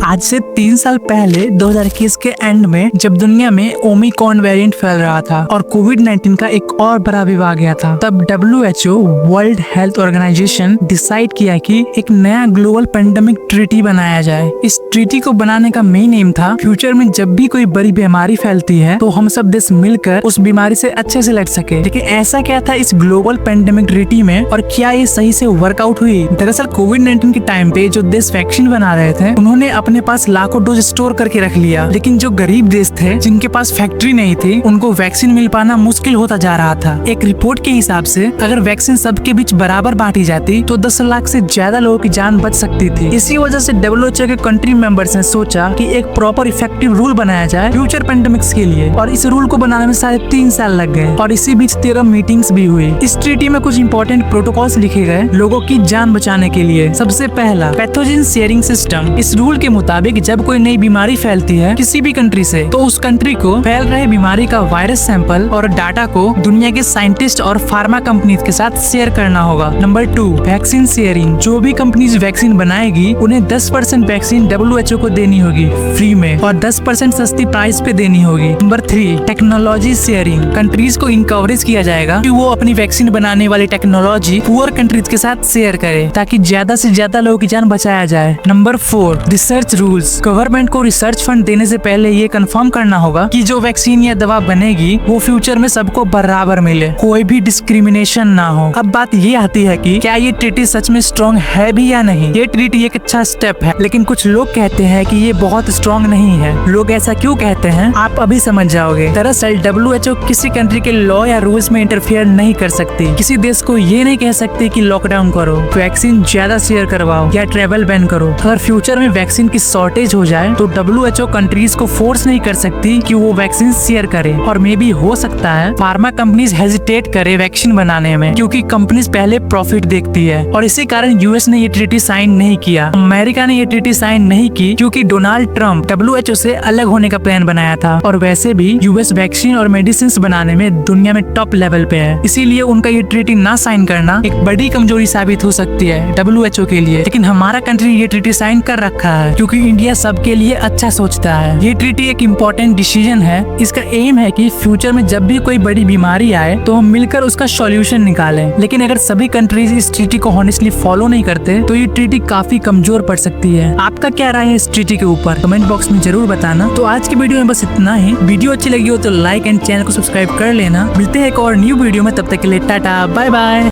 आज से 3 साल पहले 2021 के एंड में जब दुनिया में ओमिक्रॉन वेरिएंट फैल रहा था और कोविड-19 का एक और बड़ा वेव आ गया था, तब WHO world health organisation decide किया कि एक नया ग्लोबल पेंडेमिक ट्रीटी बनाया जाए। इस ट्रीटी को बनाने का मेन एम था फ्यूचर में जब भी कोई बड़ी बीमारी फैलती है तो हम सब देश मिलकर उस बीमारी से अच्छे से लड़ सके। लेकिन ऐसा क्या था इस ग्लोबल पेंडेमिक ट्रीटी में और क्या ये सही से वर्कआउट हुई? दरअसल कोविड-19 के टाइम पे जो देश वैक्सीन बना रहे थे उन्होंने अपने पास लाखों डोज स्टोर करके रख लिया, लेकिन जो गरीब देश थे जिनके पास फैक्ट्री नहीं थी उनको वैक्सीन मिल पाना मुश्किल होता जा रहा था। एक रिपोर्ट के हिसाब से अगर वैक्सीन सबके बीच बराबर बांटी जाती तो 10 लाख से ज्यादा लोगों की जान बच सकती थी। इसी वजह से WHO के कंट्री मेंबर्स ने सोचा कि एक प्रॉपर इफेक्टिव रूल बनाया जाए फ्यूचर पेंडेमिक्स के लिए, और इस रूल को बनाने में साढ़े 3 साल लग गए और इसी बीच 13 मीटिंग्स भी हुई। इस ट्रीटी में कुछ इंपॉर्टेंट प्रोटोकॉल्स लिखे गए लोगों की जान बचाने के लिए। सबसे पहला, पैथोजन शेयरिंग सिस्टम। इस रूल के मुताबिक जब कोई नई बीमारी फैलती है किसी भी कंट्री से तो उस कंट्री को फैल रहे बीमारी का वायरस सैंपल और डाटा को दुनिया के साइंटिस्ट और फार्मा कंपनीज के साथ शेयर करना होगा। Number 2, vaccine sharing. जो भी कंपनीज वैक्सीन बनाएगी उन्हें 10% वैक्सीन WHO को देनी होगी फ्री में और 10% सस्ती प्राइस पे देनी होगी। Number 3, technology sharing. कंट्रीज को इनकरेज किया जाएगा कि वो अपनी वैक्सीन बनाने वाली टेक्नोलॉजी पुअर कंट्रीज के साथ शेयर करे ताकि ज्यादा से ज्यादा लोगों की जान बचाया जाए। Number 4, research rules. गवर्नमेंट को रिसर्च फंड देने से पहले ये कंफर्म करना होगा कि जो वैक्सीन या दवा बनेगी वो फ्यूचर में सबको बराबर मिले, कोई भी डिस्क्रिमिनेशन ना हो। अब बात ये आती है कि क्या ये ट्रीटी सच में स्ट्रॉन्ग है भी या नहीं। ये ट्रीटी एक अच्छा स्टेप है, लेकिन कुछ लोग कहते हैं कि ये बहुत स्ट्रॉन्ग नहीं है। लोग ऐसा क्यों कहते हैं आप अभी समझ जाओगे। दरअसल WHO किसी कंट्री के लॉ या रूल्स में इंटरफेयर नहीं कर सकती। किसी देश को ये नहीं कह सकती कि लॉकडाउन करो, वैक्सीन ज्यादा शेयर करवाओ या ट्रेवल बैन करो। अगर फ्यूचर में वैक्सीन की शॉर्टेज हो जाए तो WHO कंट्रीज को फोर्स नहीं कर सकती कि वो वैक्सीन शेयर करे। और मे भी हो सकता है फार्मा कंपनीज हेजिटेट करे वैक्सीन बनाने में क्योंकि कंपनीज पहले प्रॉफिट देखती है, और इसी कारण US ने ये ट्रीटी साइन नहीं किया। अमेरिका ने ये ट्रीटी साइन नहीं की क्योंकि डोनाल्ड ट्रम्प WHO से अलग होने का प्लान बनाया था, और वैसे भी US वैक्सीन और मेडिसिन बनाने में दुनिया में टॉप लेवल पे है। इसीलिए उनका ये ट्रीटी ना साइन करना एक बड़ी कमजोरी साबित हो सकती है WHO के लिए। लेकिन हमारा कंट्री ये ट्रीटी साइन कर रखा है क्योंकि इंडिया सबके लिए अच्छा सोचता है। ये ट्रीटी एक इम्पोर्टेंट डिसीजन है। इसका एम है कि फ्यूचर में जब भी कोई बड़ी बीमारी आए तो हम मिलकर उसका सॉल्यूशन निकालें। लेकिन अगर सभी कंट्रीज इस ट्रीटी को हॉनेस्टली फॉलो नहीं करते तो ये ट्रीटी काफी कमजोर पड़ सकती है। आपका क्या राय है इस ट्रीटी के ऊपर कमेंट बॉक्स में जरूर बताना। तो आज की वीडियो में बस इतना ही। वीडियो अच्छी लगी हो तो लाइक एंड चैनल को सब्सक्राइब कर लेना। मिलते हैं एक और न्यू वीडियो में, तब तक के लिए टाटा बाय बाय।